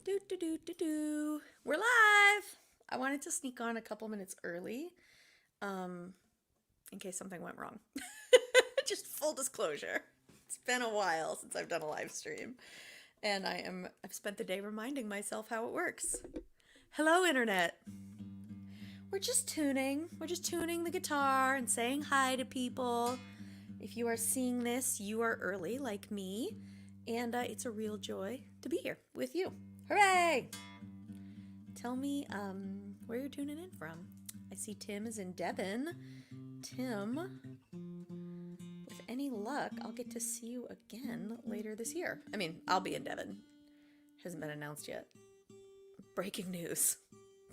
We're live. I wanted to sneak on a couple minutes early, in case something went wrong. Just full disclosure. It's been a while since I've done a live stream, and I've spent the day reminding myself how it works. Hello, internet. We're just tuning the guitar and saying hi to people. If you are seeing this, you are early like me, and it's a real joy to be here with you. Hooray! Tell me where you're tuning in from. I see Tim is in Devon. Tim, with any luck, I'll get to see you again later this year. I mean, I'll be in Devon. Hasn't been announced yet. Breaking news.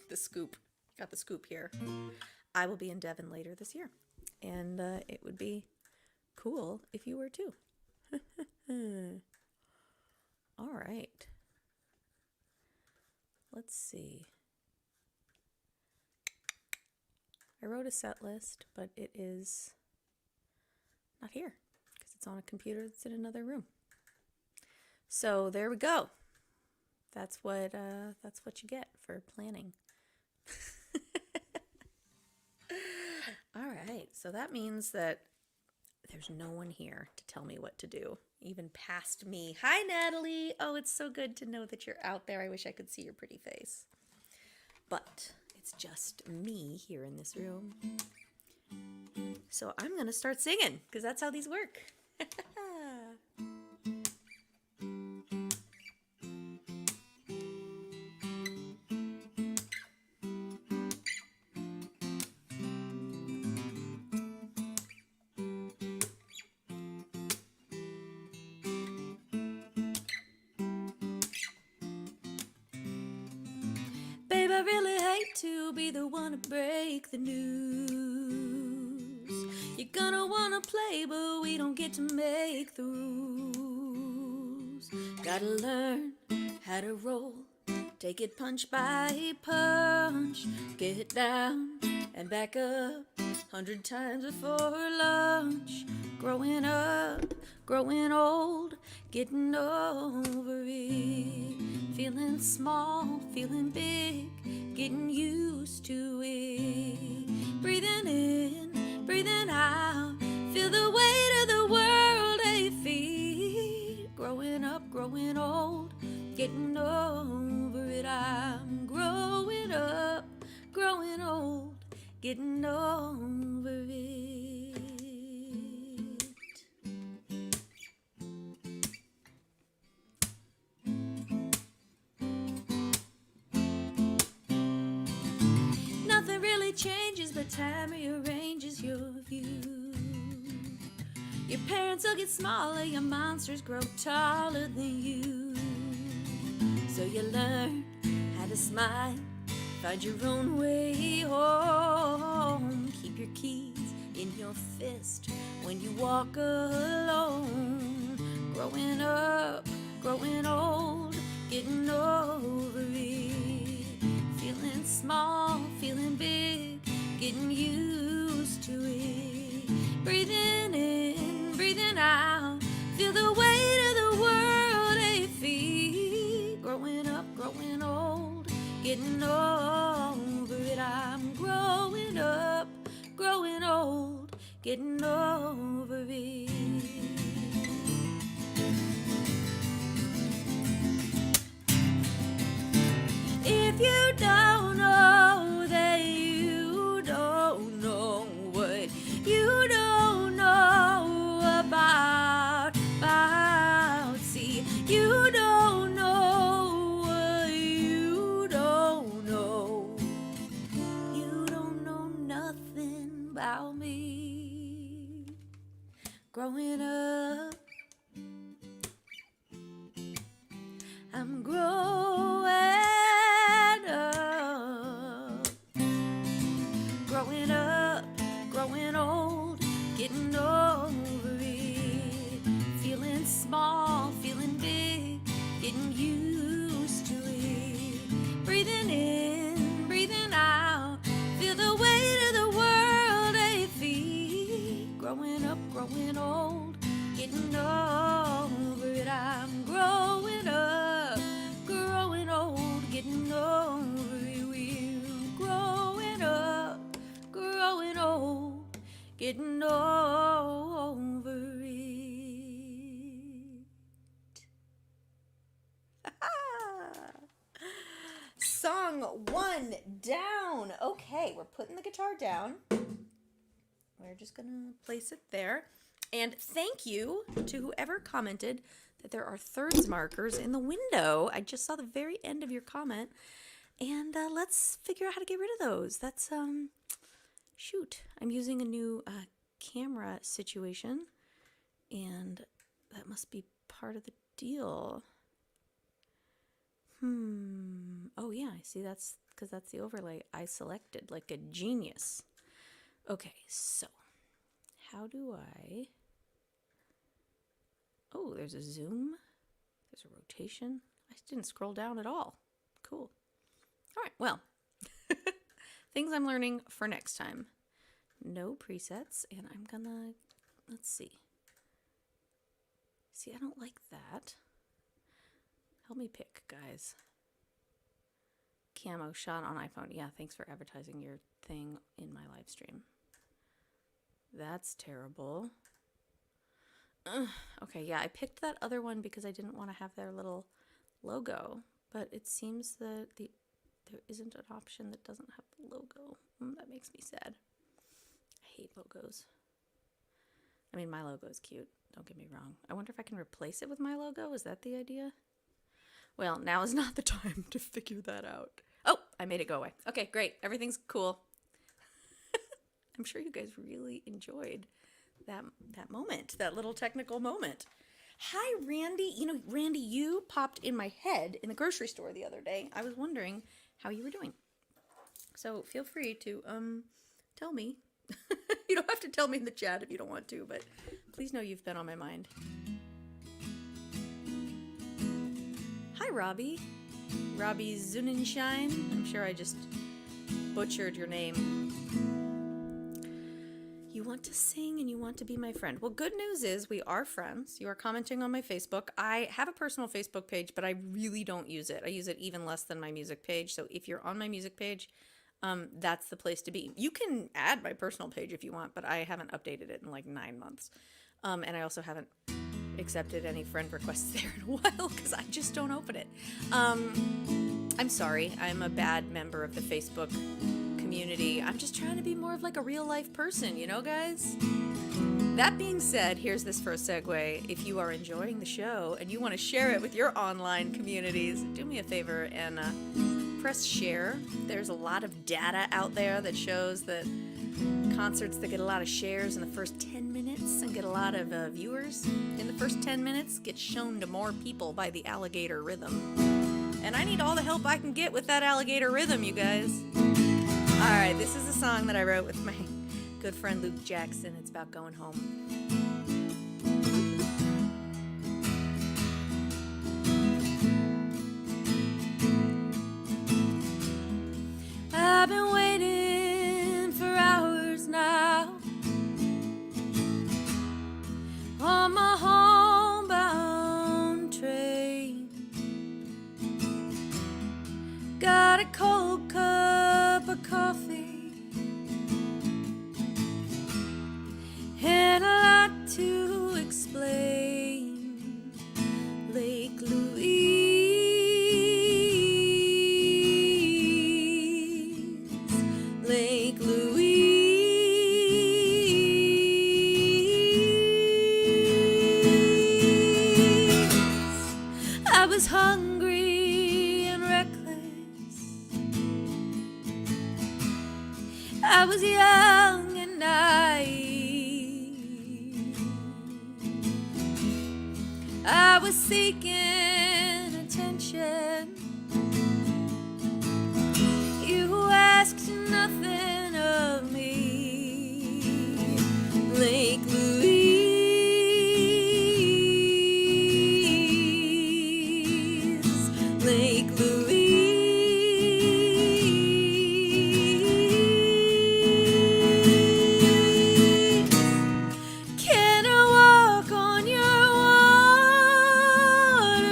The scoop. Got the scoop here. I will be in Devon later this year. And it would be cool if you were too. All right. Let's see. I wrote a set list, but it is not here because it's on a computer that's in another room. So there we go. That's what you get for planning. All right. So that means that there's no one here to tell me what to do, even past me. Hi, Natalie. Oh, it's so good to know that you're out there. I wish I could see your pretty face. But it's just me here in this room. So I'm going to start singing because that's how these work. Babe, I really hate to be the one to break the news. You're gonna wanna play, but we don't get to make the rules. Gotta learn how to roll, take it punch by punch. Get down and back up 100 times before lunch. Growing up, growing old, getting over it. Feeling small, feeling big, getting used to it. Breathing in, breathing out, feel the weight of the world at your feet. Growing up, growing old, getting over it. I'm growing up, growing old, getting over it. Nothing really changes, but time rearranges your view. Your parents will get smaller, your monsters grow taller than you. So you learn how to smile, find your own way home. Keep your keys in your fist when you walk alone. Growing up, growing old, getting over it. Feeling small, feeling big, getting used to it. Breathing in, breathing out, feel the weight of the world at your feet. Growing up, growing old, getting over it. I'm growing up, growing old, getting over it. If you don't know, then you don't know what you don't know about. See, you don't know what you don't know. You don't know nothing about me. Growing up, I'm growing up. Growing up, growing old, getting over it. Feeling small, feeling big, getting used to it. Breathing in, breathing out, feel the weight of the world at your feet. Growing up, growing old, getting over it. I'm growing up, growing song 1 down. Okay, we're putting the guitar down. We're just going to place it there. And thank you to whoever commented that there are thirds markers in the window. I just saw the very end of your comment. And let's figure out how to get rid of those. That's, shoot. I'm using a new camera situation. And that must be part of the deal. Oh, yeah. See, that's because that's the overlay I selected like a genius. Okay, so how do I... Oh, there's a zoom. There's a rotation. I didn't scroll down at all. Cool. All right, well, things I'm learning for next time. No presets, and I'm gonna, let's see. See, I don't like that. Help me pick, guys. Camo shot on iPhone. Yeah, thanks for advertising your thing in my live stream. That's terrible. Okay, yeah, I picked that other one because I didn't want to have their little logo, but it seems that there isn't an option that doesn't have the logo. That makes me sad. I hate logos. I mean, my logo is cute. Don't get me wrong. I wonder if I can replace it with my logo. Is that the idea? Well, now is not the time to figure that out. Oh, I made it go away. Okay, great. Everything's cool. I'm sure you guys really enjoyed that moment, that little technical moment. Hi, Randy. You know, Randy, you popped in my head in the grocery store the other day. I was wondering how you were doing. So feel free to tell me. You don't have to tell me in the chat if you don't want to, but please know you've been on my mind. Hi, Robbie. Robbie Zunenschein. I'm sure I just butchered your name. You want to sing and you want to be my friend. Well, good news is we are friends. You are commenting on my Facebook. I have a personal Facebook page, but I really don't use it. I use it even less than my music page. So if you're on my music page, that's the place to be. You can add my personal page if you want, but I haven't updated it in like 9 months. And I also haven't accepted any friend requests there in a while because I just don't open it. I'm sorry. I'm a bad member of the Facebook community. I'm just trying to be more of like a real life person, you know, guys? That being said, here's this for a segue. If you are enjoying the show and you want to share it with your online communities, do me a favor and press share. There's a lot of data out there that shows that concerts that get a lot of shares in the first 10 minutes and get a lot of viewers in the first 10 minutes get shown to more people by the alligator rhythm. And I need all the help I can get with that alligator rhythm, you guys. All right, this is a song that I wrote with my good friend Luke Jackson. It's about going home. I've been waiting for hours now on my homebound train. Got a cold cup of coffee and a lot to explain. Lake Louise, Lake Louise. I was hungry and reckless. I was young and naive. I was seeking attention. You asked nothing of me. Lake Louise, Lake Louise. Can I walk on your water?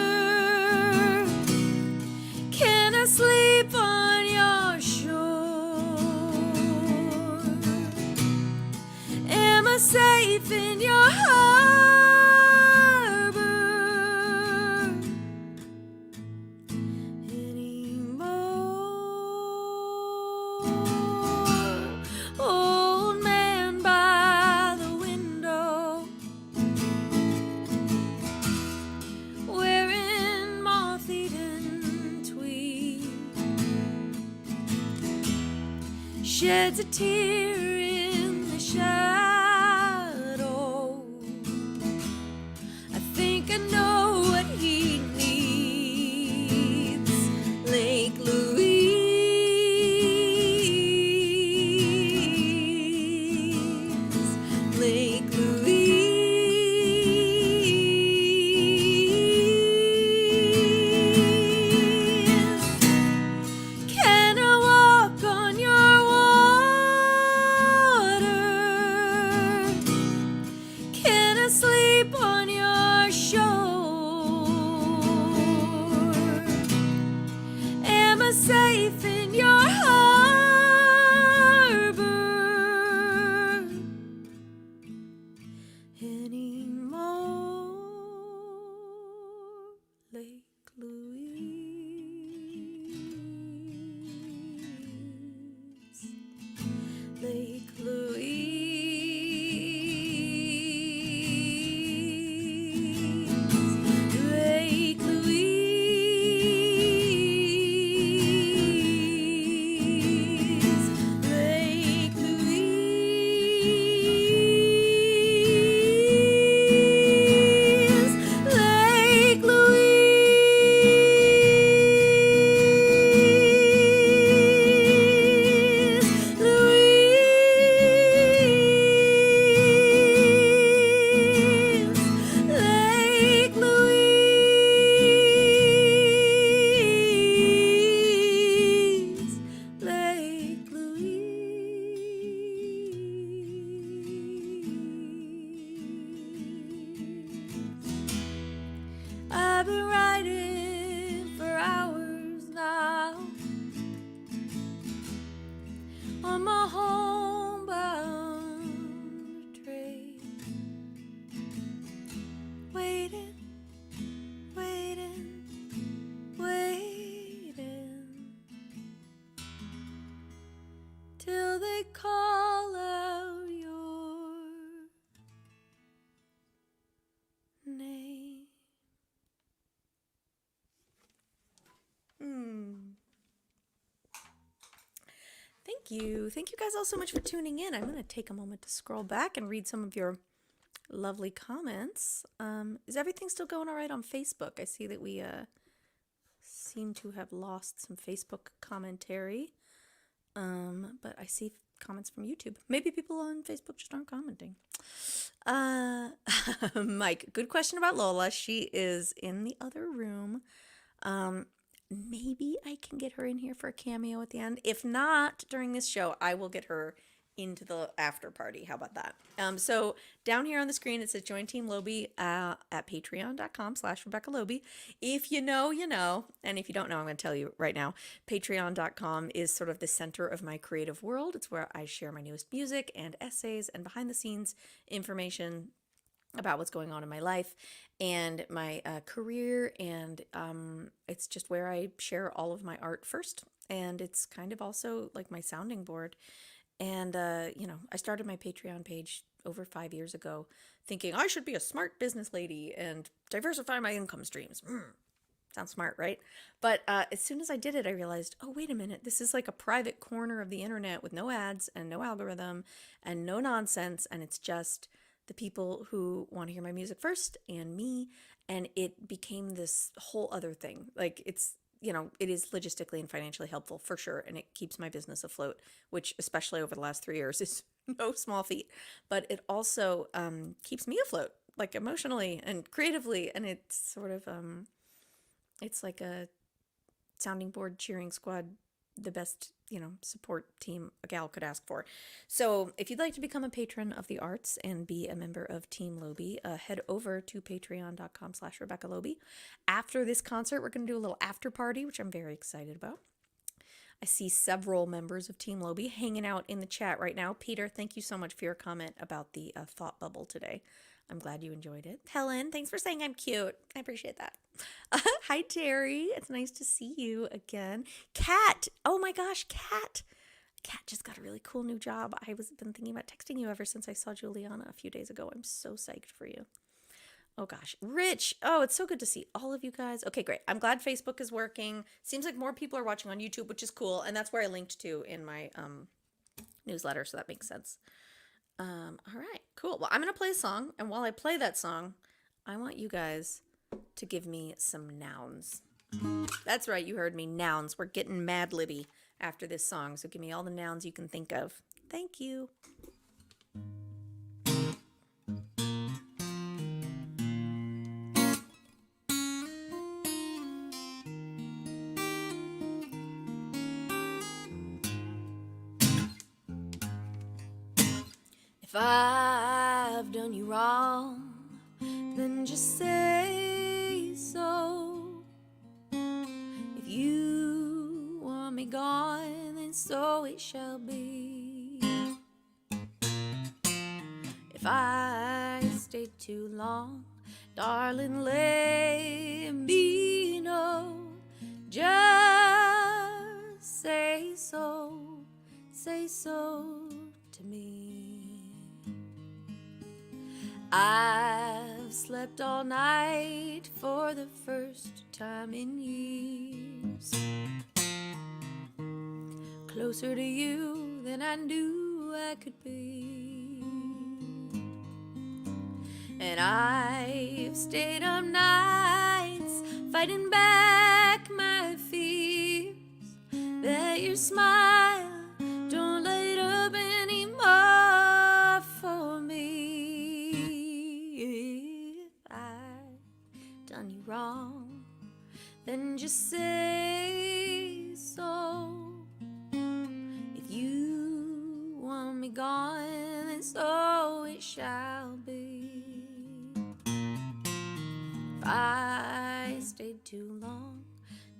Can I sleep on your shore? Am I safe in your harbor anymore? sheds a tear in the shadow. I think I know what he needs. Lake Louise, Lake Louise. Can I walk on your water? Can I sleep on your shore? Am I safe in your harbor anymore? Lake Louise, Lake Louise, Lake Louise, Lake Louise, Lake Louise, Lake Louise, Lake Louise. I've been riding for hours now on my homebound train, waiting, waiting, waiting till they call out your name. Thank you. Thank you guys all so much for tuning in. I'm going to take a moment to scroll back and read some of your lovely comments. Is everything still going all right on Facebook? I see that we seem to have lost some Facebook commentary, but I see comments from YouTube. Maybe people on Facebook just aren't commenting. Mike, good question about Lola. She is in the other room. Maybe I can get her in here for a cameo at the end. If not, during this show, I will get her into the after party. How about that? So down here on the screen, it says join Team Loebe at patreon.com/Rebecca Loebe. If you know, you know. And if you don't know, I'm going to tell you right now. Patreon.com is sort of the center of my creative world. It's where I share my newest music and essays and behind the scenes information about what's going on in my life and my career, and it's just where I share all of my art first, and it's kind of also like my sounding board. And I started my Patreon page over 5 years ago thinking I should be a smart business lady and diversify my income streams. Sounds smart, right? But as soon as I did it, I realized, oh, wait a minute, this is like a private corner of the internet with no ads and no algorithm and no nonsense, and it's just the people who want to hear my music first and me, and it became this whole other thing. Like it is logistically and financially helpful for sure, and it keeps my business afloat, which especially over the last 3 years is no small feat. But it also keeps me afloat, like emotionally and creatively, and it's sort of it's like a sounding board, cheering squad, the best support team a gal could ask for. So if you'd like to become a patron of the arts and be a member of Team Loebe, head over to patreon.com/Rebecca Loebe. After this concert, we're going to do a little after party, which I'm very excited about. I see several members of Team Loebe hanging out in the chat right now. Peter, thank you so much for your comment about the thought bubble today. I'm glad you enjoyed it. Helen, thanks for saying I'm cute. I appreciate that. Hi, Terry. It's nice to see you again. Kat. Oh my gosh, Kat. Kat just got a really cool new job. I was been thinking about texting you ever since I saw Juliana a few days ago. I'm so psyched for you. Oh gosh. Rich. Oh, it's so good to see all of you guys. Okay, great. I'm glad Facebook is working. Seems like more people are watching on YouTube, which is cool. And that's where I linked to in my newsletter, so that makes sense. All right, cool. Well, I'm going to play a song, and while I play that song, I want you guys to give me some nouns. That's right, you heard me, nouns. We're getting Mad Libby after this song, so give me all the nouns you can think of. Thank you. If I've done you wrong, then just say so. If you want me gone, then so it shall be. If I stayed too long, darling, let me know. Just say so to me. I've slept all night for the first time in years, closer to you than I knew I could be. And I've stayed up nights fighting back my fears that your smile don't light up anymore for me. If I've done you wrong, then just say so. If you want me gone, then so it shall be. If I stayed too long,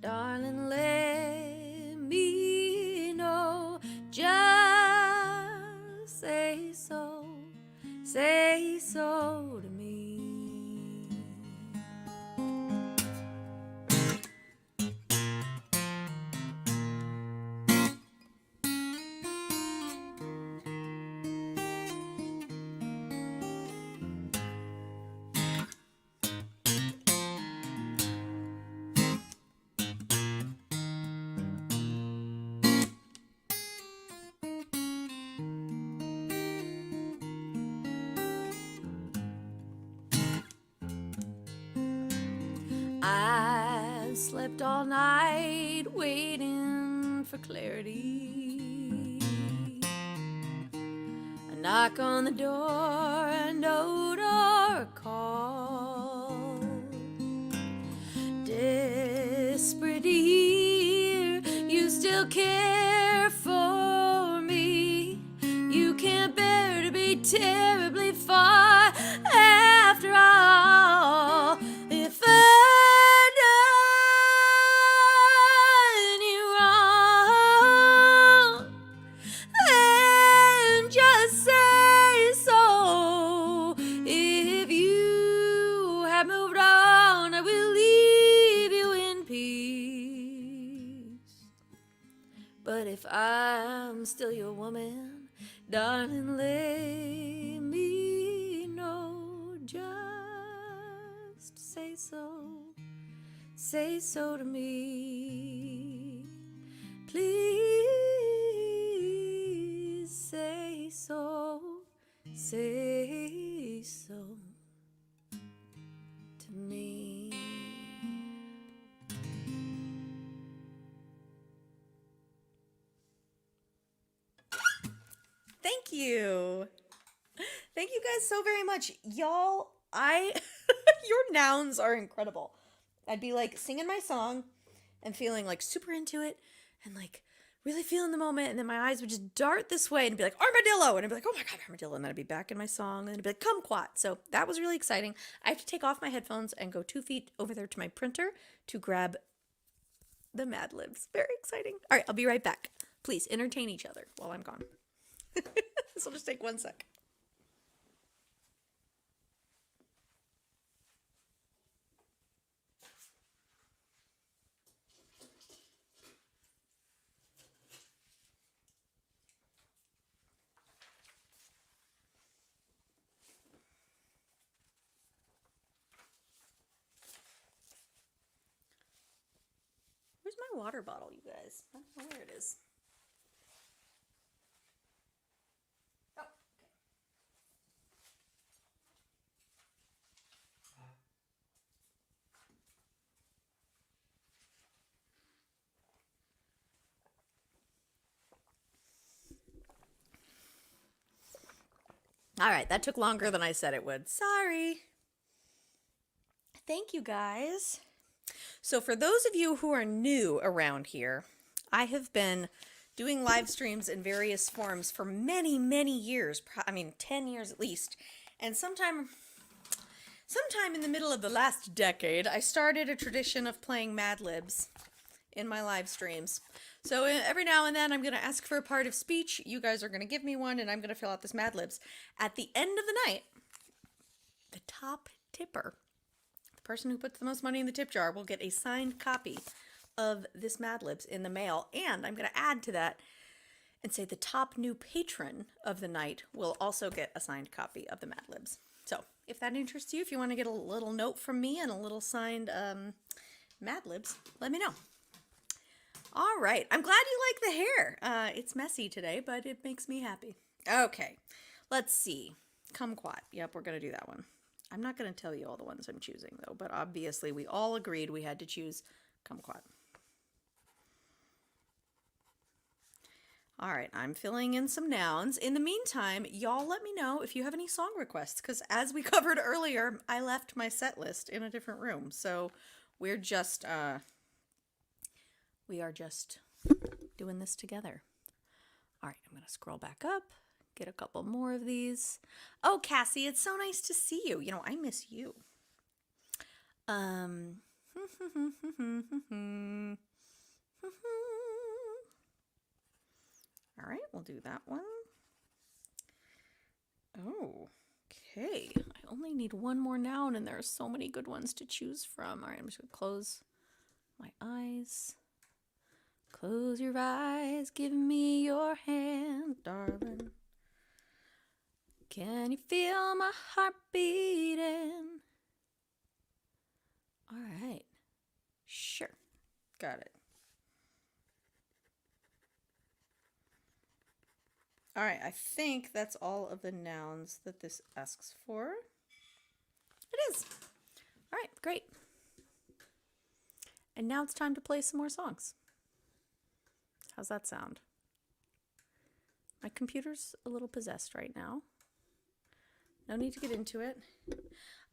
darling, let me know. Just say so to me. I've slept all night waiting for clarity. A knock on the door, a note or a call. Desperate to hear you still care for me. You can't bear to be terribly far after all. If I've done you wrong, then just say so. If you have moved on, I will leave you in peace. But if I'm still your woman, darling, let me know. Just say so to me. Please say so to me. Thank you. Thank you guys so very much. Y'all, your nouns are incredible. I'd be like singing my song and feeling like super into it and like really feeling the moment, and then my eyes would just dart this way and be like, armadillo, and I'd be like, oh my god, armadillo, and then I'd be back in my song, and then I'd be like, kumquat. So that was really exciting. I have to take off my headphones and go 2 feet over there to my printer to grab the Mad Libs. Very exciting. All right, I'll be right back. Please entertain each other while I'm gone. This will just take 1 sec. Where's my water bottle, you guys? I don't know where it is. All right, that took longer than I said it would. Sorry. Thank you, guys. So for those of you who are new around here, I have been doing live streams in various forms for many, many years. 10 years at least. And sometime in the middle of the last decade, I started a tradition of playing Mad Libs in my live streams. So every now and then I'm going to ask for a part of speech. You guys are going to give me one, and I'm going to fill out this Mad Libs. At the end of the night, the top tipper, the person who puts the most money in the tip jar, will get a signed copy of this Mad Libs in the mail. And I'm going to add to that and say the top new patron of the night will also get a signed copy of the Mad Libs. So if that interests you, if you want to get a little note from me and a little signed Mad Libs, let me know. All right. I'm glad you like the hair. It's messy today, but it makes me happy. Okay. Let's see. Kumquat. Yep, we're going to do that one. I'm not going to tell you all the ones I'm choosing, though, but obviously we all agreed we had to choose Kumquat. All right, I'm filling in some nouns. In the meantime, y'all let me know if you have any song requests, because as we covered earlier, I left my set list in a different room. So we are just doing this together. All right, I'm going to scroll back up, get a couple more of these. Oh, Cassie, it's so nice to see you. You know, I miss you. All right, we'll do that one. Oh, okay. I only need one more noun, and there are so many good ones to choose from. All right, I'm just going to close my eyes. Close your eyes, give me your hand, darling. Can you feel my heart beating? All right. Sure. Got it. All right, I think that's all of the nouns that this asks for. It is. All right, great. And now it's time to play some more songs. How's that sound? My computer's a little possessed right now. No need to get into it.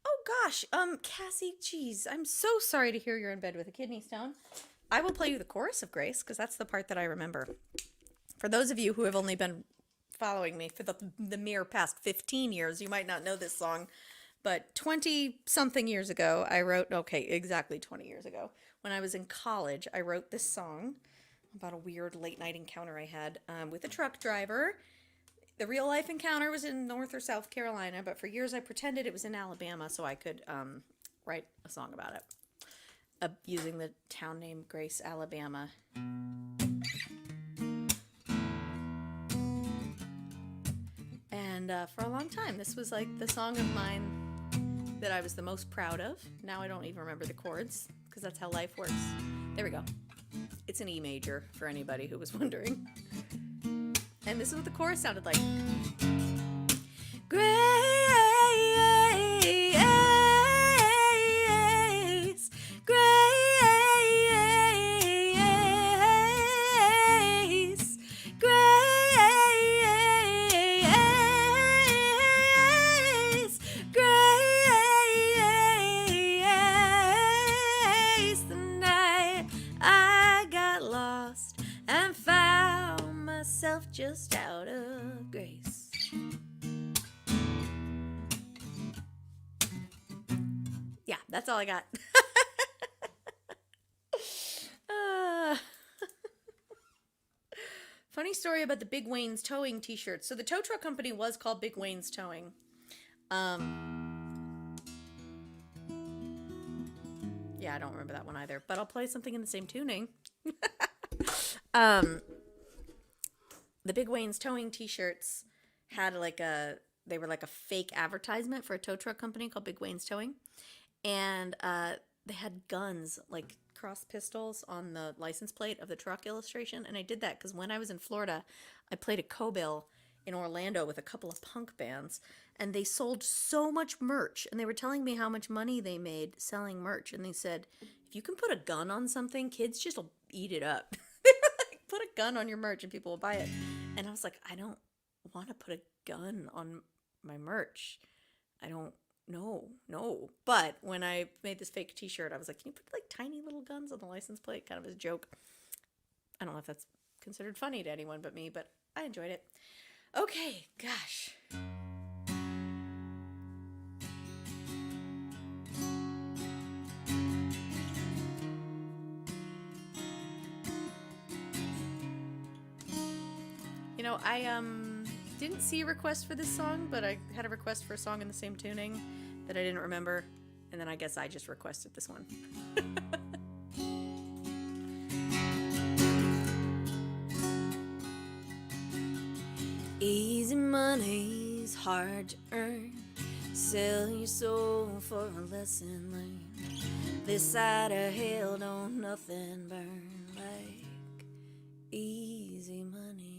Oh gosh, Cassie, geez, I'm so sorry to hear you're in bed with a kidney stone. I will play you the chorus of Grace, because that's the part that I remember. For those of you who have only been following me for the mere past 15 years, you might not know this song, but 20-something years ago, exactly 20 years ago, when I was in college, I wrote this song about a weird late-night encounter I had with a truck driver. The real-life encounter was in North or South Carolina, but for years I pretended it was in Alabama so I could write a song about it, using the town name Grace, Alabama. And for a long time, this was like the song of mine that I was the most proud of. Now I don't even remember the chords, because that's how life works. There we go. It's an E major, for anybody who was wondering. And this is what the chorus sounded like. Grace, grace, grace, grace. The night I got lost and found myself just out of grace. Yeah, that's all I got. Funny story about the Big Wayne's Towing t-shirts. So the tow truck company was called Big Wayne's Towing. Yeah, I don't remember that one either, but I'll play something in the same tuning. The Big Wayne's Towing t-shirts had they were like a fake advertisement for a tow truck company called Big Wayne's Towing. And they had guns, like cross pistols on the license plate of the truck illustration. And I did that because when I was in Florida, I played a co-bill in Orlando with a couple of punk bands. And they sold so much merch. And they were telling me how much money they made selling merch. And they said, if you can put a gun on something, kids just will eat it up. They were like, put a gun on your merch and people will buy it. And I was like, I don't want to put a gun on my merch. I don't know. No. But when I made this fake t-shirt, I was like, can you put like tiny little guns on the license plate? Kind of as a joke. I don't know if that's considered funny to anyone but me, but I enjoyed it. Okay, gosh. You know, I didn't see a request for this song, but I had a request for a song in the same tuning that I didn't remember, and then I guess I just requested this one. Easy money's hard to earn. Sell your soul for a lesson learned. This side of hell don't nothing burn like easy money.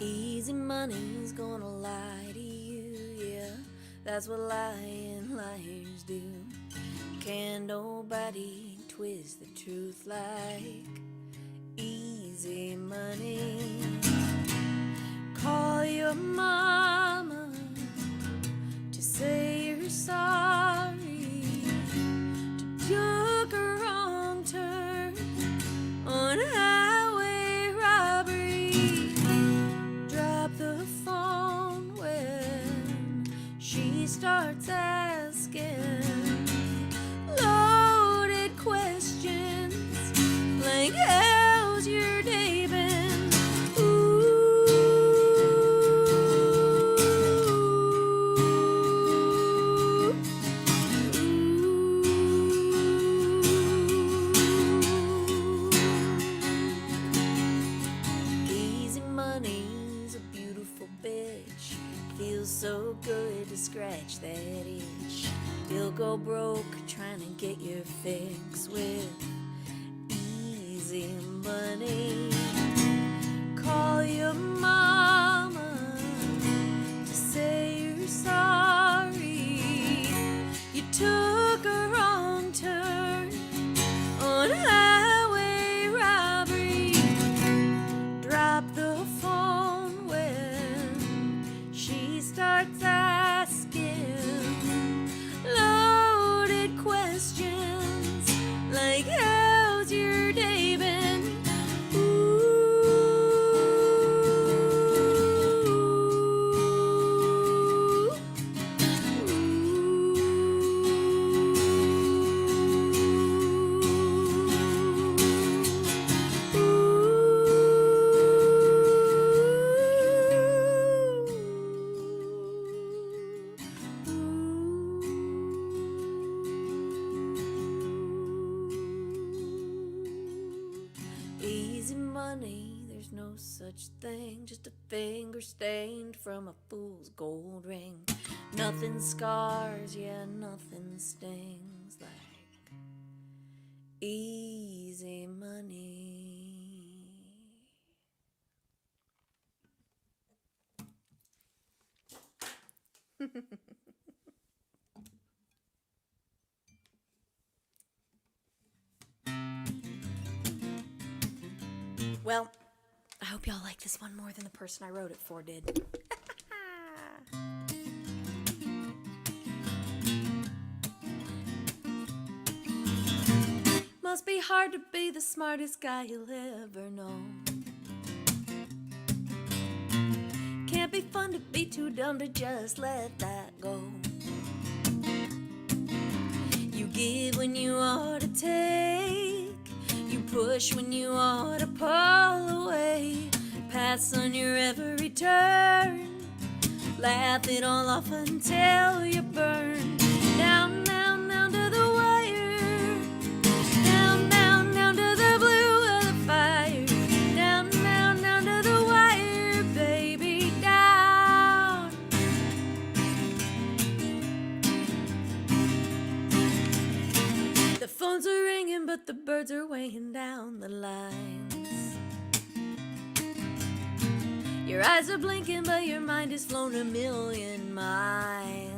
Easy money's gonna lie to you, yeah. That's what lying liars do. Can't nobody twist the truth like easy money. Call your mama to say you're sorry. Took a wrong turn on highway robbery. Drop the phone when she starts asking loaded questions like how's your day been? Easy money's a beautiful bitch. Feels so good to scratch that itch. You'll go broke trying to get your fix with easy money. Call your mama to say you're sorry. You took a wrong turn on highway robbery. Drop the phone when she starts asking loaded questions like how's your day been? Easy money, there's no such thing, just a finger stained from a fool's gold ring. Nothing scars, yeah, nothing stings like easy money. Well, I hope y'all like this one more than the person I wrote it for did. Must be hard to be the smartest guy you'll ever know. Can't be fun to be too dumb to just let that go. You give when you ought to take. You push when you ought to pull away. Pass on your every turn. Laugh it all off until you burn. Down, down, down to the wire. Down, down, down to the blue of the fire. Down, down, down to the wire, baby, down. The phones are ringing, but the birds are weighing down the lines. Your eyes are blinking, but your mind has flown a million miles.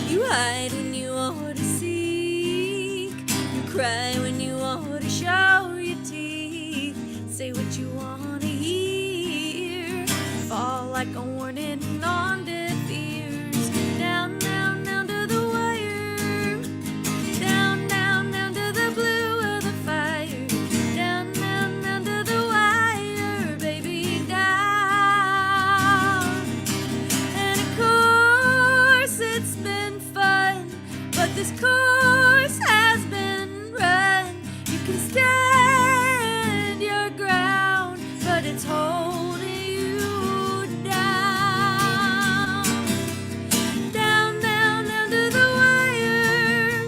You hide when you ought to seek. You cry when you show your teeth, say what you wanna hear, fall like a warning on deaf ears. Down, down, down to the wire, down, down, down to the blue of the fire, down, down, down to the wire, baby, down. And of course it's been fun, but this course has been run. You can stand your ground, but it's holding you down. Down, down, down to the wire,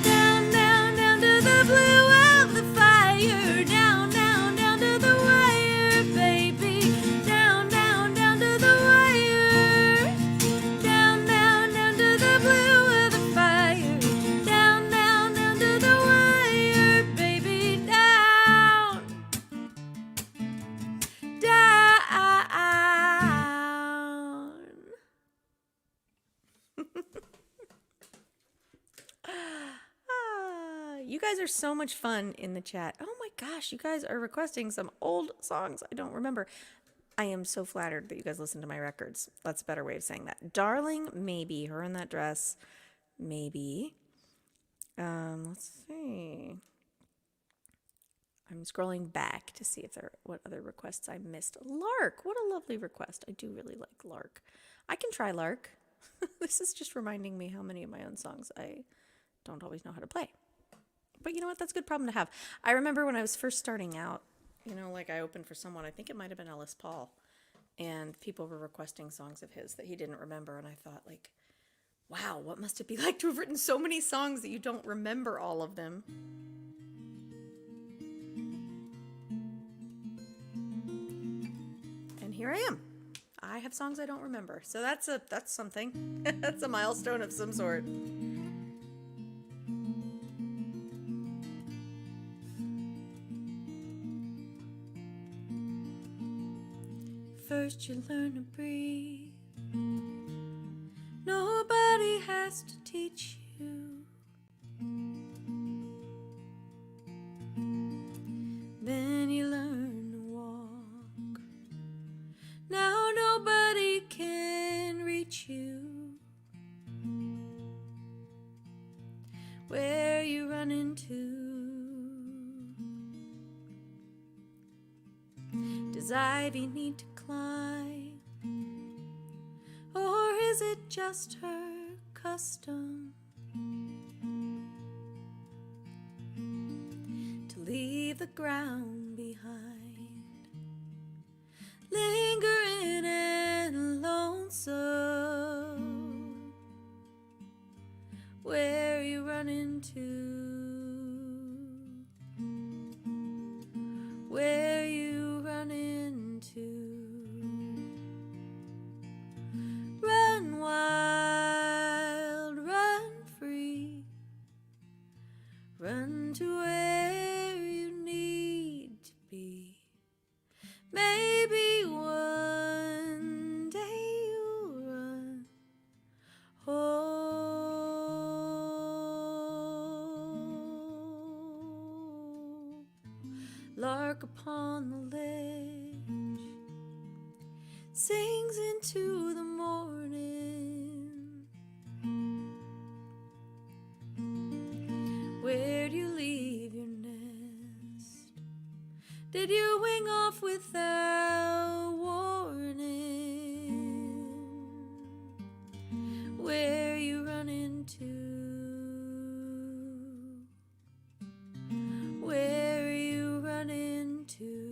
down, down, down to the blue of the fire, down, down, down to the wire, baby, down, down, down to the wire, down, down, down to the blue of the fire, down, down, down to the wire, baby, down, down. You guys are so much fun in the chat. Oh my gosh, you guys are requesting some old songs I don't remember. I am so flattered that you guys listen to my records. That's a better way of saying that. Darling, maybe. Her in That Dress, maybe. Let's see. I'm scrolling back to see if what other requests I missed. Lark, what a lovely request. I do really like Lark. I can try Lark. This is just reminding me how many of my own songs I don't always know how to play. But you know what? That's a good problem to have. I remember when I was first starting out, like I opened for someone, I think it might have been Ellis Paul, and people were requesting songs of his that he didn't remember, and I thought, like, wow, what must it be like to have written so many songs that you don't remember all of them? And here I am. I have songs I don't remember. So that's something. That's a milestone of some sort. First you learn to breathe. Nobody has to teach you. Then you learn to walk. Now nobody can reach you. Where you run into? Does ivy need to climb? Or is it just her custom to leave the ground behind, lingering and lonesome? Where you run into? Where you run into? Run wild, run free, run to where you need to be. Maybe one day you'll run home. Lark upon the ledge sings into the morning. Where do you leave your nest? Did you wing off without warning? Where you run into? Where you run into?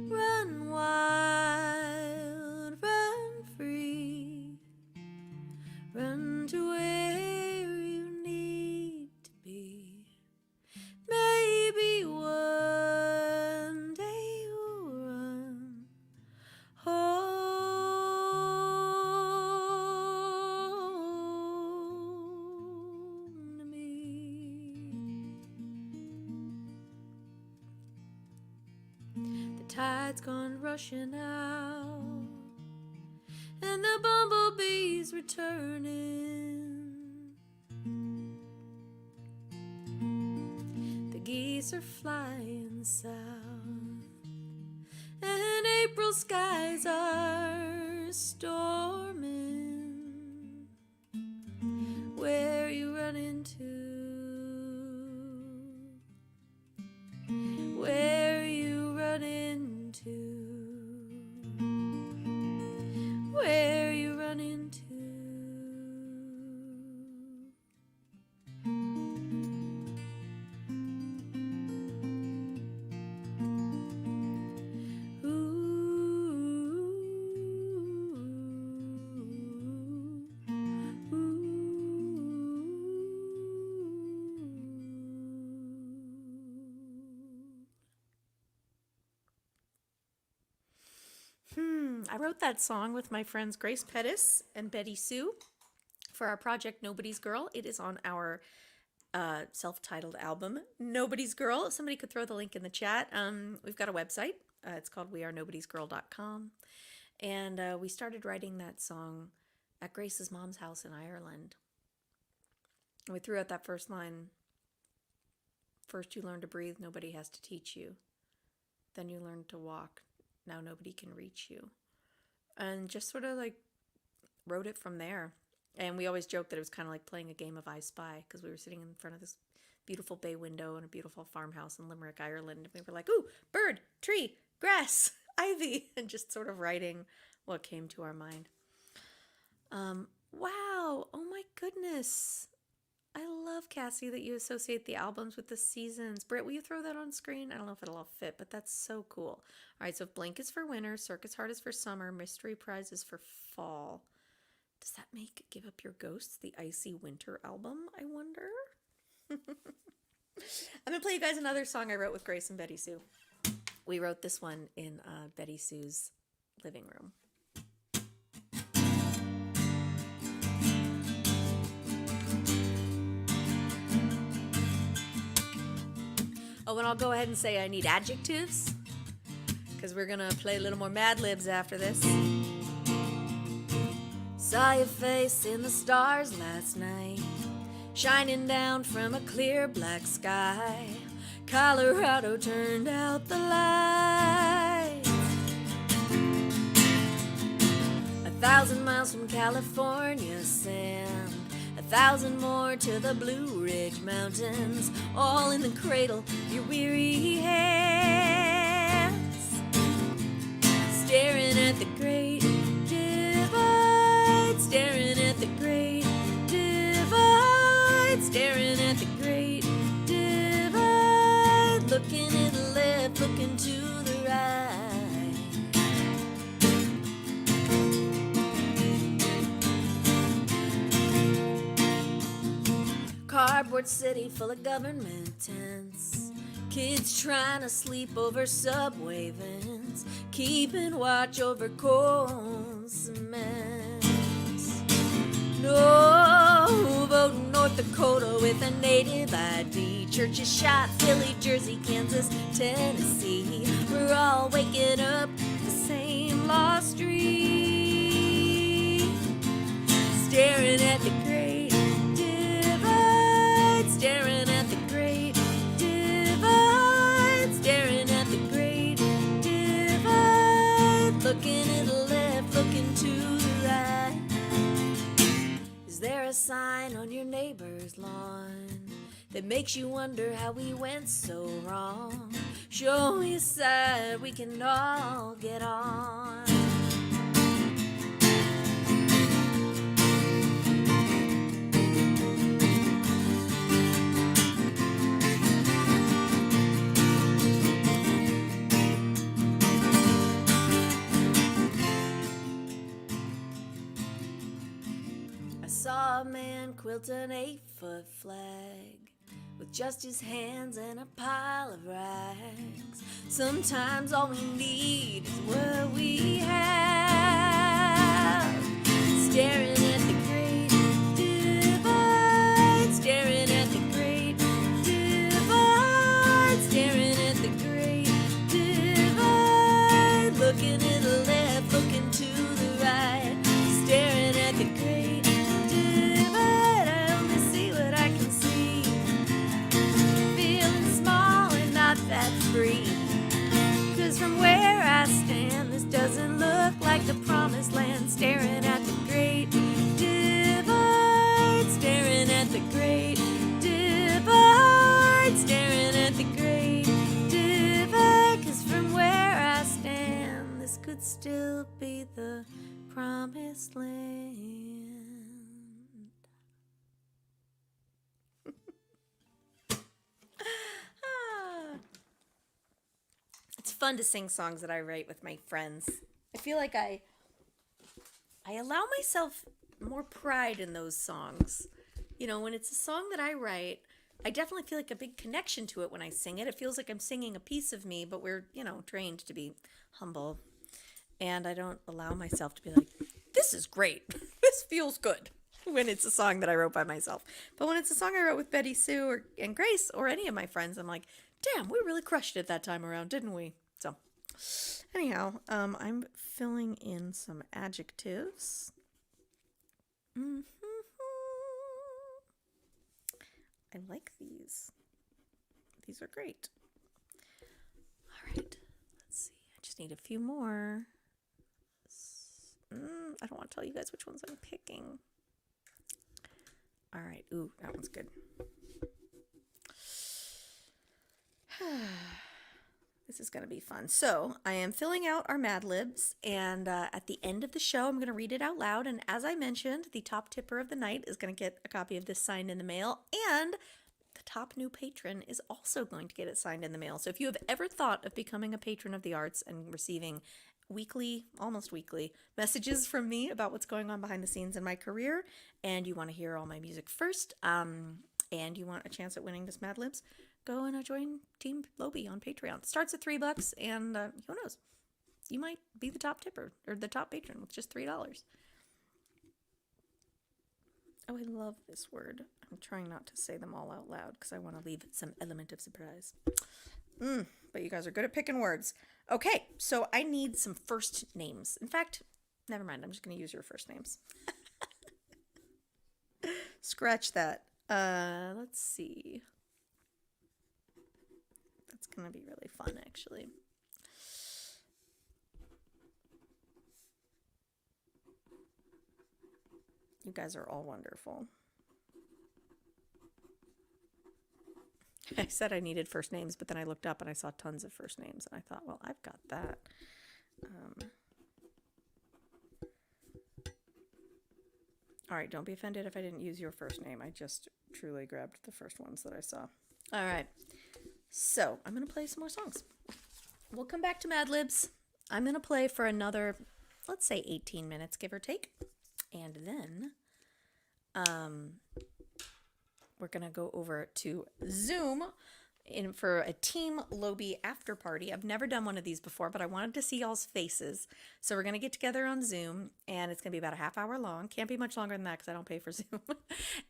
Run wild, run free, run to where you need to be. Maybe one day you'll run home to me. The tide's gone rushing out, and the bumblebees returning. days are flying south, and April skies are storming. Where you run into? Where you run into? Where you run into? I wrote that song with my friends Grace Pettis and Betty Sue for our project Nobody's Girl. It is on our self-titled album, Nobody's Girl. Somebody could throw the link in the chat. We've got a website. It's called wearenobodiesgirl.com. And we started writing that song at Grace's mom's house in Ireland. And we threw out that first line. First you learn to breathe, nobody has to teach you. Then you learn to walk, now nobody can reach you. And just sort of like wrote it from there. And we always joked that it was kind of like playing a game of I Spy, because we were sitting in front of this beautiful bay window in a beautiful farmhouse in Limerick, Ireland. And we were like, ooh, bird, tree, grass, ivy, and just sort of writing what came to our mind. Wow. Oh my goodness. I love, Cassie, that you associate the albums with the seasons. Britt, will you throw that on screen? I don't know if it'll all fit, but that's so cool. All right, so if Blink is for winter, Circus Heart is for summer, Mystery Prize is for fall. Does that make Give Up Your Ghosts the Icy Winter album, I wonder? I'm going to play you guys another song I wrote with Grace and Betty Sue. We wrote this one in Betty Sue's living room. Oh, and I'll go ahead and say I need adjectives, because we're going to play a little more Mad Libs after this. Saw your face in the stars last night, shining down from a clear black sky. Colorado turned out the lights. 1,000 miles from California sand, 1,000 more to the Blue Ridge Mountains, all in the cradle of your weary hands. Staring at the great divide, staring at the great divide, staring at the great divide, looking to the left, looking to the right. Cardboard city full of government tents, kids trying to sleep over subway vents, keeping watch over coal cements. No voting North Dakota with a native ID, churches shot Philly, Jersey, Kansas, Tennessee. We're all waking up the same lost street, staring at the great divide, staring at the great divide, staring at the great divide, looking to the left, looking to the right. Is there a sign on your neighbor's lawn that makes you wonder how we went so wrong? Show me a side we can all get on. Saw a man quilt an 8-foot flag with just his hands and a pile of rags. Sometimes all we need is what we have. Staring at the great divide, staring at the great divide, staring at the great divide, looking to the left, looking to the right, staring at the great divide. I only see what I can see, feeling small like the promised land, staring at the great divide, staring at the great divide, staring at the great divide. 'Cause from where I stand, this could still be the promised land. It's fun to sing songs that I write with my friends. I feel like I allow myself more pride in those songs. You know, when it's a song that I write, I definitely feel like a big connection to it when I sing it. It feels like I'm singing a piece of me, but we're, trained to be humble. And I don't allow myself to be like, this is great. This feels good when it's a song that I wrote by myself. But when it's a song I wrote with Betty Sue and Grace or any of my friends, I'm like, damn, we really crushed it that time around, didn't we? So anyhow, I'm filling in some adjectives. I like these. These are great. All right, let's see. I just need a few more. I don't want to tell you guys which ones I'm picking. All right. Ooh, that one's good. This is going to be fun. So I am filling out our Mad Libs, and at the end of the show, I'm going to read it out loud. And as I mentioned, the top tipper of the night is going to get a copy of this signed in the mail, and the top new patron is also going to get it signed in the mail. So if you have ever thought of becoming a patron of the arts and receiving weekly, almost weekly, messages from me about what's going on behind the scenes in my career, and you want to hear all my music first, and you want a chance at winning this Mad Libs, go and join Team Loebe on Patreon. It starts at $3, and who knows? You might be the top tipper or the top patron with just $3. Oh, I love this word. I'm trying not to say them all out loud because I want to leave some element of surprise. But you guys are good at picking words. Okay, so I need some first names. In fact, never mind. I'm just going to use your first names. Scratch that. Let's see. That's going to be really fun, actually. You guys are all wonderful. I said I needed first names, but then I looked up and I saw tons of first names. And I thought, well, I've got that. All right, don't be offended if I didn't use your first name. I just truly grabbed the first ones that I saw. All right, so I'm going to play some more songs. We'll come back to Mad Libs. I'm going to play for another, let's say 18 minutes, give or take. And then we're going to go over to Zoom for a Team Loebe after party. I've never done one of these before, but I wanted to see y'all's faces. So we're going to get together on Zoom, and it's going to be about a half hour long. Can't be much longer than that because I don't pay for Zoom.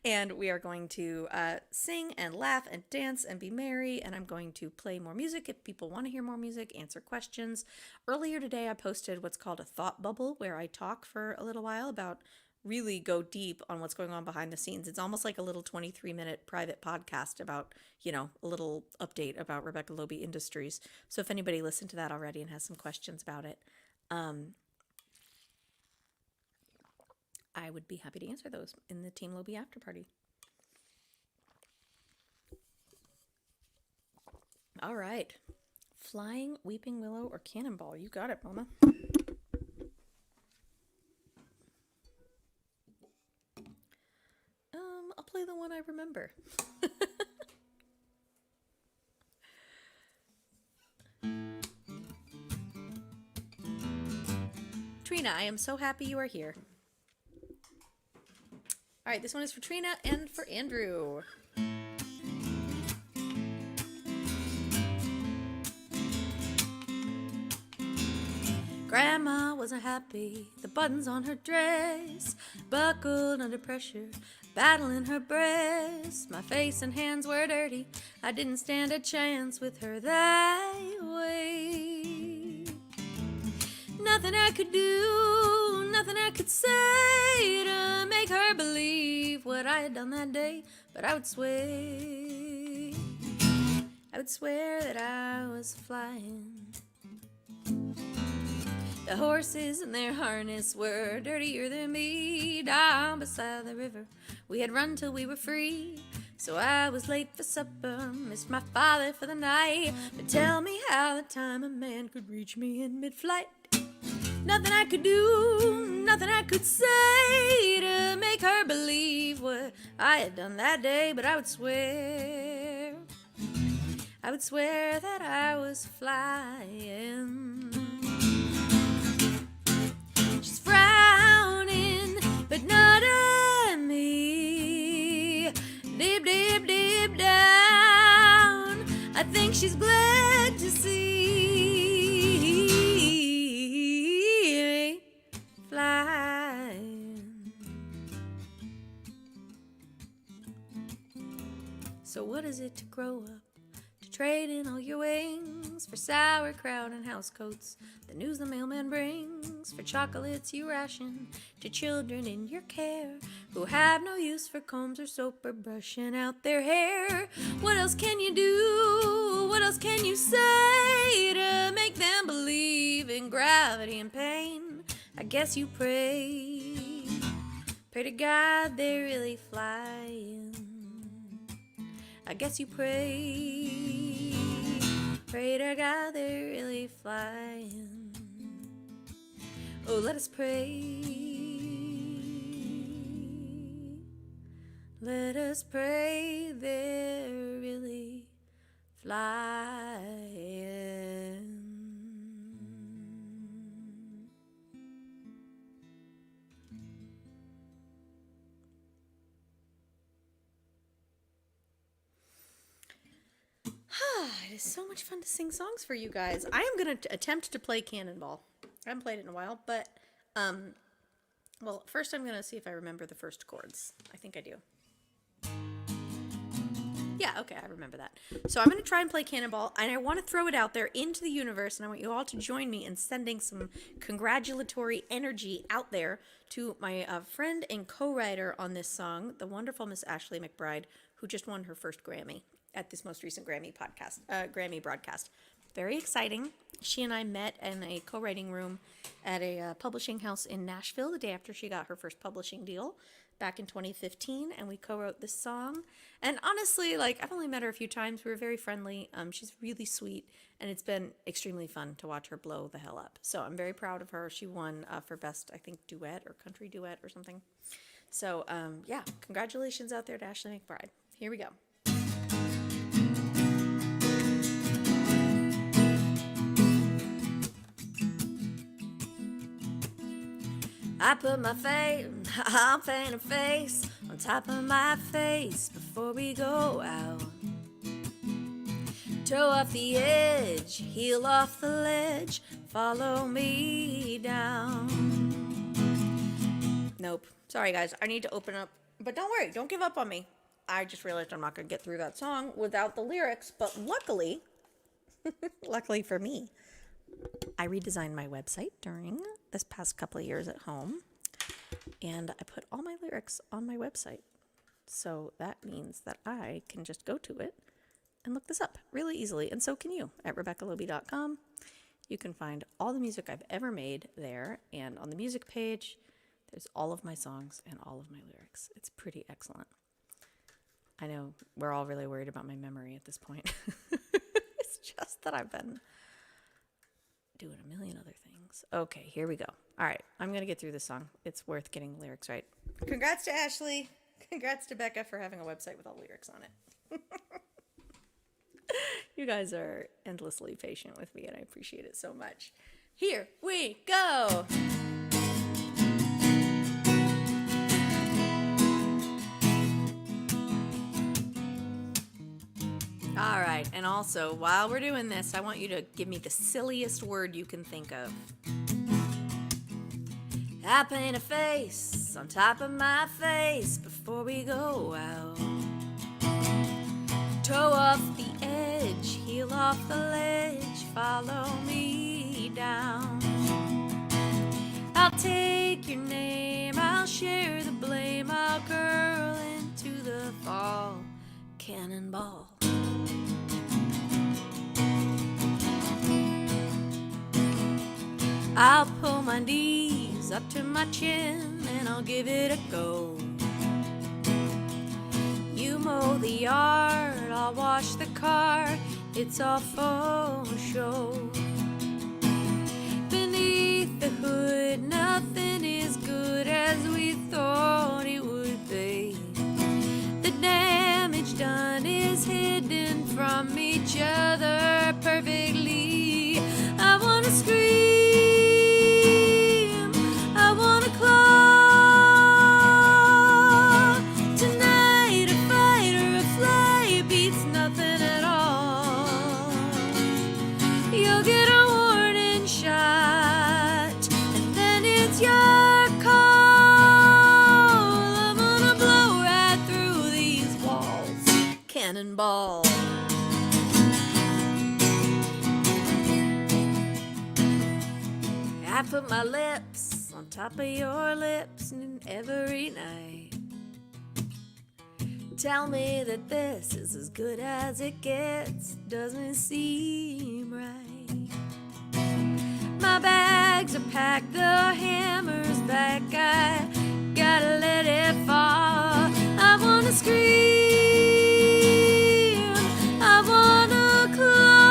And we are going to sing and laugh and dance and be merry, and I'm going to play more music if people want to hear more music, answer questions. Earlier today, I posted what's called a thought bubble, where I talk for a little while about really go deep on what's going on behind the scenes. It's almost like a little 23-minute private podcast about, a little update about Rebecca Loebe Industries. So if anybody listened to that already and has some questions about it, I would be happy to answer those in the Team Loebe after party. All right. Flying, Weeping Willow, or Cannonball? You got it, Mama. I'll play the one I remember. Trina, I am so happy you are here. All right, this one is for Trina and for Andrew. Grandma wasn't happy, the buttons on her dress buckled under pressure, battling her breast. My face and hands were dirty, I didn't stand a chance with her that way. Nothing I could do, nothing I could say to make her believe what I had done that day, but I would swear that I was flying. The horses in their harness were dirtier than me. Down beside the river, we had run till we were free. So I was late for supper, missed my father for the night. But tell me how the time a man could reach me in mid-flight. Nothing I could do, nothing I could say to make her believe what I had done that day. But I would swear that I was flying. She's frowning, but not at me. Deep, deep, deep down, I think she's glad to see me flying. So what is it to grow up? Trade in all your wings for sauerkraut and housecoats, the news the mailman brings, for chocolates you ration to children in your care who have no use for combs or soap or brushing out their hair. What else can you do? What else can you say to make them believe in gravity and pain? I guess you pray to God they're really flying. I guess you pray to God they're really flying. Oh, let us pray. Let us pray they're really flying. It is so much fun to sing songs for you guys. I am going to attempt to play Cannonball. I haven't played it in a while, but, well, first I'm going to see if I remember the first chords. I think I do. Yeah, okay, I remember that. So I'm going to try and play Cannonball, and I want to throw it out there into the universe, and I want you all to join me in sending some congratulatory energy out there to my friend and co-writer on this song, the wonderful Miss Ashley McBride, who just won her first Grammy at this most recent Grammy broadcast. Very exciting. She and I met in a co-writing room at a publishing house in Nashville the day after she got her first publishing deal back in 2015, and we co-wrote this song. And honestly, like, I've only met her a few times. We were very friendly. She's really sweet, and it's been extremely fun to watch her blow the hell up. So I'm very proud of her. She won for best, I think, duet or country duet or something. So yeah, congratulations out there to Ashley McBride. Here we go. I put my face, I'll paint a face on top of my face before we go out. Toe off the edge, heel off the ledge, follow me down. Nope. Sorry guys, I need to open up, but don't worry, don't give up on me. I just realized I'm not going to get through that song without the lyrics, but luckily, luckily for me, I redesigned my website during this past couple of years at home, and I put all my lyrics on my website. So that means that I can just go to it and look this up really easily, and so can you at RebeccaLoebe.com. You can find all the music I've ever made there, and on the music page, there's all of my songs and all of my lyrics. It's pretty excellent. I know we're all really worried about my memory at this point. It's just that I've been doing a million other things. Okay, here we go. All right, I'm going to get through this song. It's worth getting the lyrics right. Congrats to Ashley. Congrats to Becca for having a website with all lyrics on it. You guys are endlessly patient with me, and I appreciate it so much. Here we go. All right, and also, while we're doing this, I want you to give me the silliest word you can think of. I paint a face on top of my face before we go out. Toe off the edge, heel off the ledge, follow me down. I'll take your name, I'll share the blame, I'll curl into the fall. Cannonball. I'll pull my knees up to my chin and I'll give it a go. You mow the yard, I'll wash the car, it's all for show. Beneath the hood, nothing is good as we thought it would be. The damage done is hidden from each other perfectly. I wanna scream, I wanna claw. Tonight a fight or a fly beats nothing at all. You'll get a warning shot, and then it's your call. I'm gonna blow right through these walls. Cannonball. I put my lips on top of your lips every night. Tell me that this is as good as it gets. Doesn't seem right. My bags are packed, the hammer's back. I gotta let it fall. I wanna scream, I wanna claw.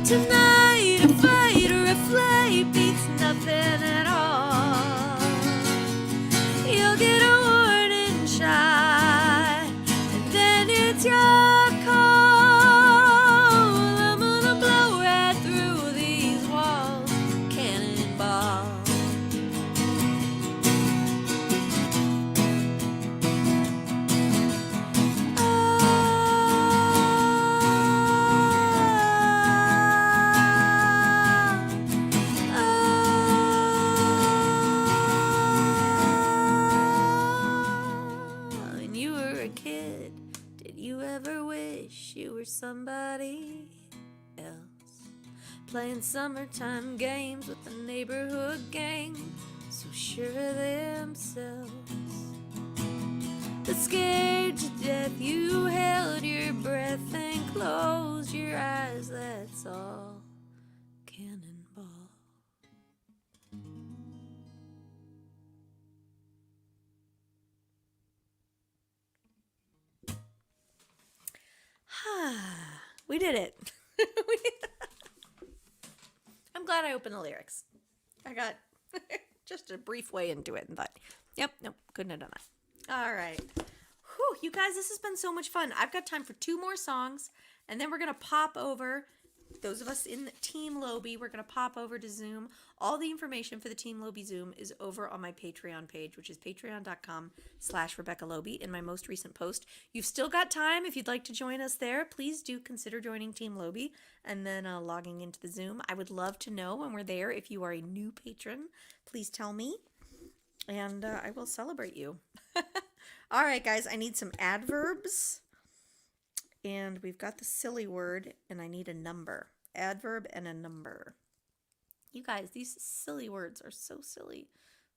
Tonight a fight or a flight beats nothing at all. You'll get a warning shot, and then it's your call. I'm gonna blow right through these walls. Cannonball. When you were a kid, did you ever wish you were somebody else? Playing summertime games with the neighborhood gang, so sure of themselves. But scared to death, you held your breath and closed your eyes, that's all. Cannonball. We did it. I'm glad I opened the lyrics. I got just a brief way into it and thought, yep, nope, couldn't have done that. All right. Whew, you guys, this has been so much fun. I've got time for 2 more songs, and then we're going to pop over. Those of us in the Team Loebe, we're going to pop over to Zoom. All the information for the Team Loebe Zoom is over on my Patreon page, which is patreon.com/Rebecca Loebe in my most recent post. You've still got time. If you'd like to join us there, please do consider joining Team Loebe and then logging into the Zoom. I would love to know when we're there. If you are a new patron, please tell me, and I will celebrate you. All right, guys, I need some adverbs. And we've got the silly word, and I need a number. Adverb and a number. You guys, these silly words are so silly.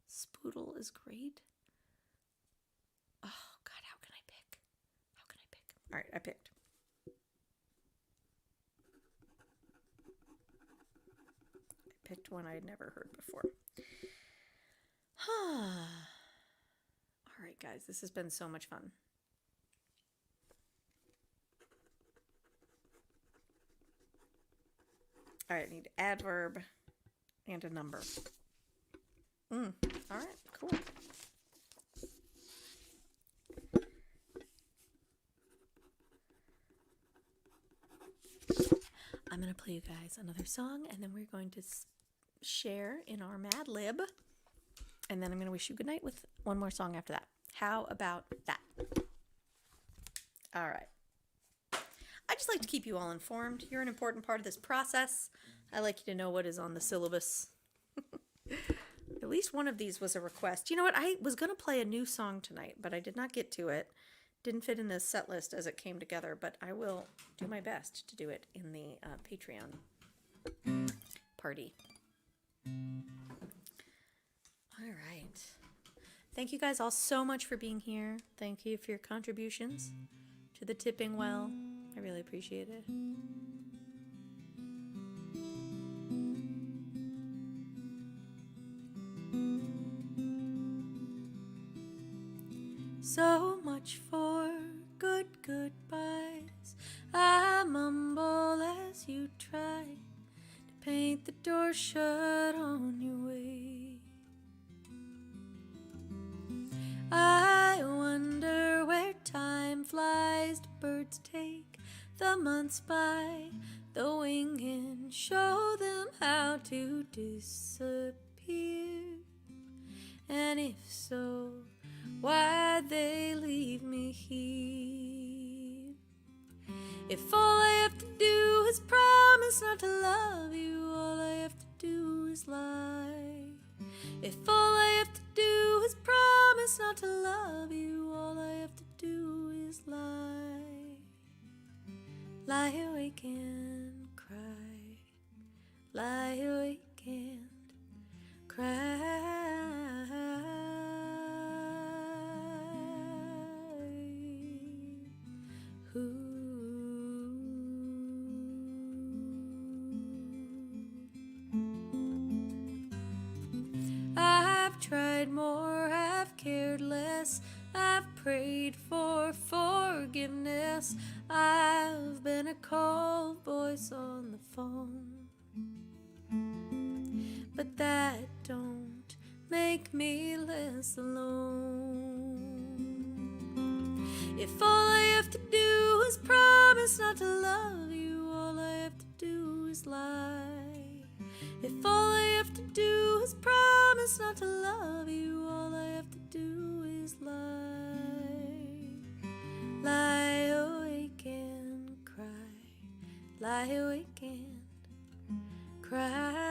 Spoodle is great. Oh, God, how can I pick? How can I pick? All right, I picked. I picked one I had never heard before. All right, guys, this has been so much fun. All right, I need adverb and a number. All right, cool. I'm going to play you guys another song, and then we're going to share in our Mad Lib. And then I'm going to wish you good night with one more song after that. How about that? All right. I just like to keep you all informed. You're an important part of this process. I like you to know what is on the syllabus. At least one of these was a request. You know what? I was going to play a new song tonight, but I did not get to it. Didn't fit in the set list as it came together, but I will do my best to do it in the Patreon party. All right. Thank you guys all so much for being here. Thank you for your contributions to the tipping well. I really appreciate it. So much for good goodbyes. I mumble as you try to paint the door shut on your way. I wonder where time flies. Do birds take the months by the wing and show them how to disappear? And if so, why'd they leave me here? If all I have to do is promise not to love you, all I have to do is lie. If all I have to do is promise not to love you, all I have to do is lie. Lie awake and cry. Lie awake and cry. I've tried more, I've cared less, I've prayed for forgiveness, I've been a cold voice on the phone. But that don't make me less alone. If all I have to do is promise not to love you, all I have to do is lie. If all I have to do is promise not to love you, all I have to do is lie. Lie awake and cry. Lie awake and cry.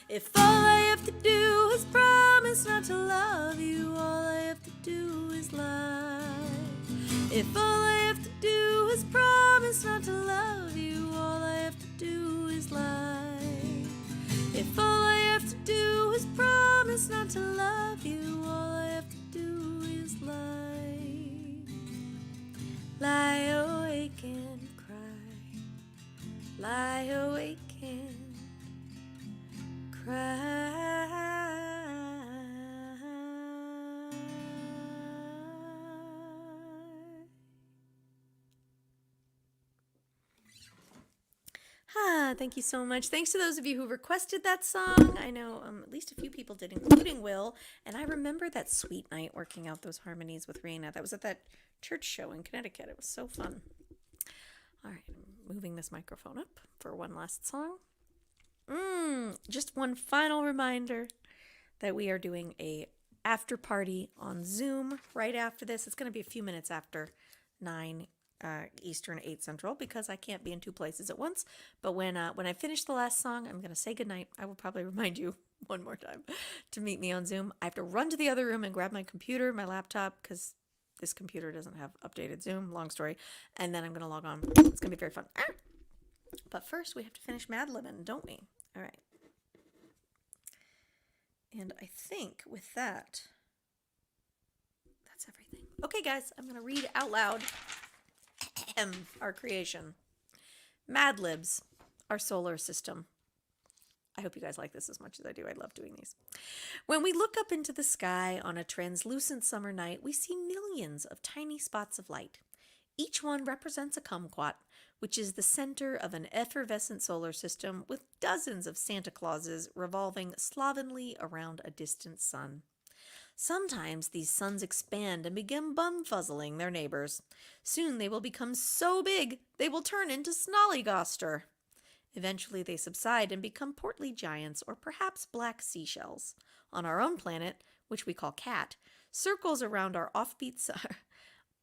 If all I have to do is promise not to love you, all I have to do is lie. If all I have to do is promise not to love you, all I have to do is lie. If all I have to do is promise not to love you, all I have to do is lie. Lie awake and cry. Lie awake and cry. Thank you so much. Thanks to those of you who requested that song. I know at least a few people did, including Will. And I remember that sweet night working out those harmonies with Raina. That was at that church show in Connecticut. It was so fun. All right, I'm moving this microphone up for one last song. Just one final reminder that we are doing a after party on Zoom right after this. It's going to be a few minutes after 9 Eastern, 8 Central, because I can't be in two places at once. But when I finish the last song, I'm going to say goodnight. I will probably remind you one more time to meet me on Zoom. I have to run to the other room and grab my computer, my laptop, because this computer doesn't have updated Zoom. Long story. And then I'm going to log on. It's going to be very fun. But first, we have to finish Mad Libbin', don't we? All right. And I think with that, that's everything. Okay, guys, I'm going to read out loud our creation. Mad Libs, our solar system. I hope you guys like this as much as I do. I love doing these. When we look up into the sky on a translucent summer night, we see millions of tiny spots of light. Each one represents a kumquat, which is the center of an effervescent solar system with dozens of Santa Clauses revolving slovenly around a distant sun. Sometimes these suns expand and begin bum-fuzzling their neighbors. Soon they will become so big they will turn into snollygoster. Eventually they subside and become portly giants or perhaps black seashells. On our own planet, which we call Cat, circles around our offbeat sun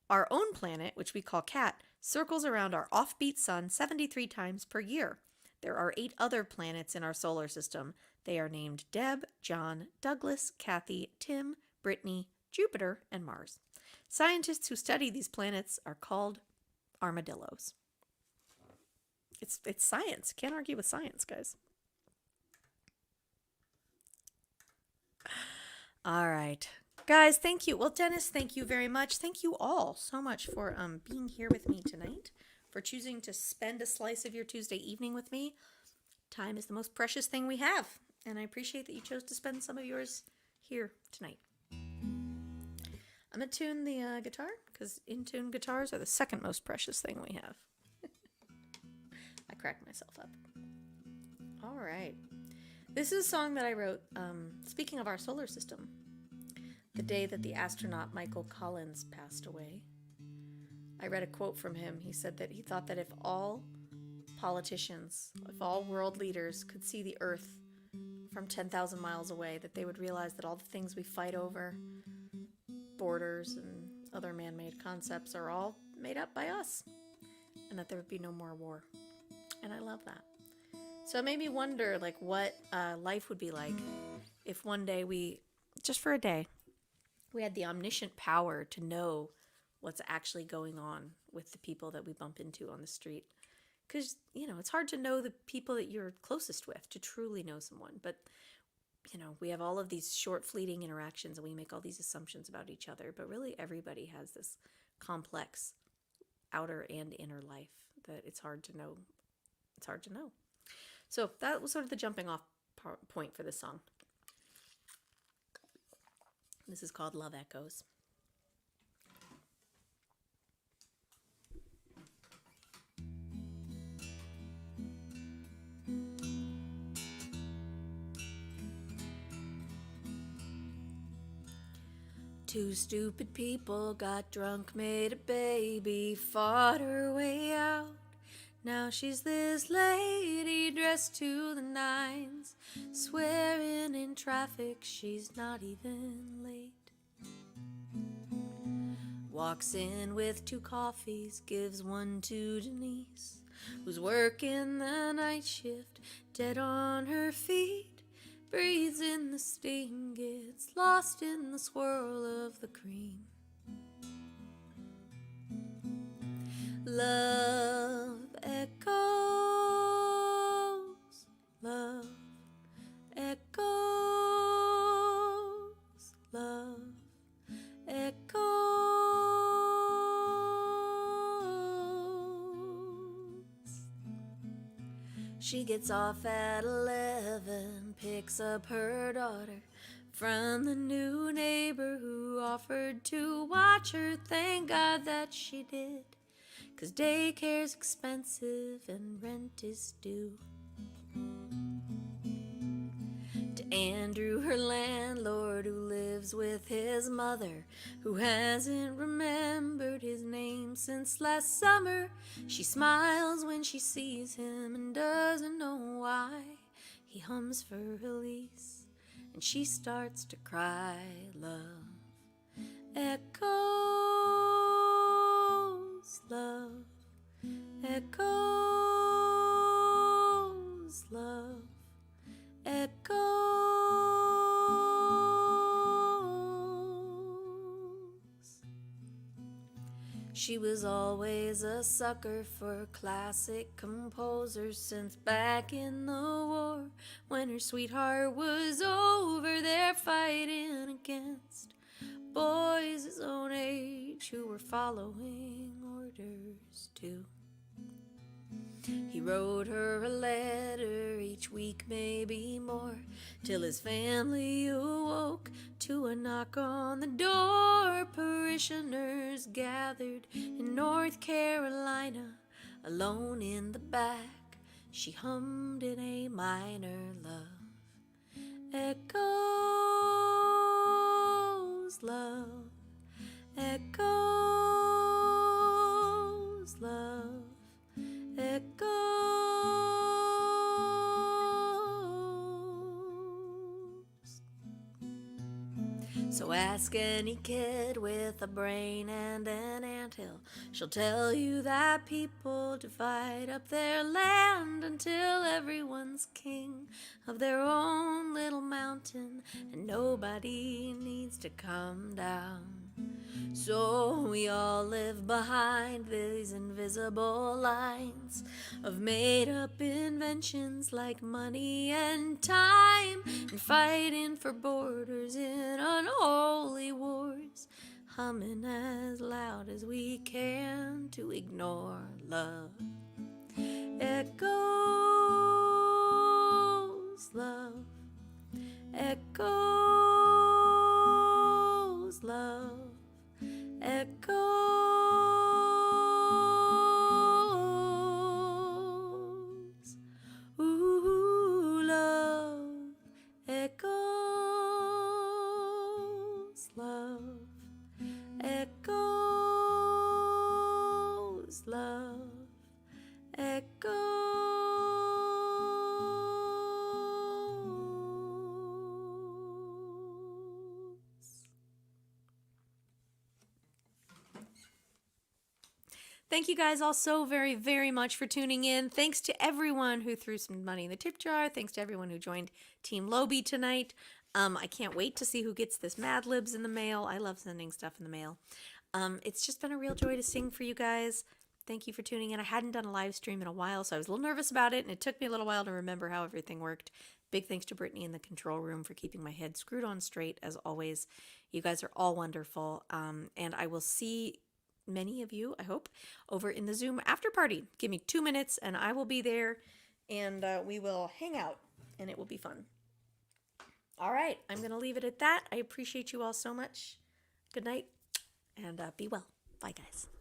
Our own planet, which we call Cat, circles around our offbeat sun 73 times per year. There are 8 other planets in our solar system. They are named Deb, John, Douglas, Kathy, Tim, Brittany, Jupiter, and Mars. Scientists who study these planets are called armadillos. It's science. Can't argue with science, guys. All right. Guys, thank you. Well, Dennis, thank you very much. Thank you all so much for being here with me tonight, for choosing to spend a slice of your Tuesday evening with me. Time is the most precious thing we have, and I appreciate that you chose to spend some of yours here tonight. I'm going to tune the guitar, because in-tune guitars are the second most precious thing we have. I cracked myself up. All right. This is a song that I wrote, speaking of our solar system, the day that the astronaut Michael Collins passed away. I read a quote from him. He said that he thought that if all politicians, if all world leaders could see the Earth from 10,000 miles away, that they would realize that all the things we fight over, borders and other man-made concepts, are all made up by us, and that there would be no more war. And I love that. So it made me wonder, like, what life would be like if one day we, just for a day, we had the omniscient power to know what's actually going on with the people that we bump into on the street. Because, it's hard to know the people that you're closest with, to truly know someone. But, we have all of these short, fleeting interactions, and we make all these assumptions about each other. But really, everybody has this complex outer and inner life that it's hard to know. It's hard to know. So that was sort of the jumping off point for this song. This is called Love Echoes. Two stupid people got drunk, made a baby, fought her way out. Now she's this lady dressed to the nines, swearing in traffic she's not even late. Walks in with 2 coffees, gives one to Denise, who's working the night shift, dead on her feet, breathes in the steam, gets lost in the swirl of the cream. Love echoes, love echoes, love echoes. She gets off at 11, picks up her daughter from the new neighbor who offered to watch her. Thank God that she did, 'cause daycare's expensive and rent is due. To Andrew, her landlord, who lives with his mother, who hasn't remembered his name since last summer. She smiles when she sees him and doesn't know why. He hums for Elise and she starts to cry. Love echoes, love echoes, love echoes. She was always a sucker for classic composers since back in the war, when her sweetheart was over there fighting against boys his own age who were following orders too. He wrote her a letter each week, maybe more, till his family awoke to a knock on the door. Parishioners gathered in North Carolina, alone in the back. She hummed in A minor. Love echoes, love echoes, love echoes. So ask any kid with a brain and an anthill. She'll tell you that people divide up their land until everyone's king of their own little mountain, and nobody needs to come down. So we all live behind these invisible lines of made-up inventions like money and time, and fighting for borders in unholy wars, humming as loud as we can to ignore love. Echoes, love. Echoes, love. Echoes. Ooh, love. Echoes, love. Echoes, love. Echoes. Thank you guys all so very, very much for tuning in. Thanks to everyone who threw some money in the tip jar. Thanks to everyone who joined Team Loebe tonight. I can't wait to see who gets this Mad Libs in the mail. I love sending stuff in the mail. It's just been a real joy to sing for you guys. Thank you for tuning in. I hadn't done a live stream in a while, so I was a little nervous about it, and it took me a little while to remember how everything worked. Big thanks to Brittany in the control room for keeping my head screwed on straight, as always. You guys are all wonderful, and I will see many of you, I hope, over in the Zoom after party. Give me 2 minutes, and I will be there, and we will hang out, and it will be fun. All right, I'm going to leave it at that. I appreciate you all so much. Good night, and be well. Bye, guys.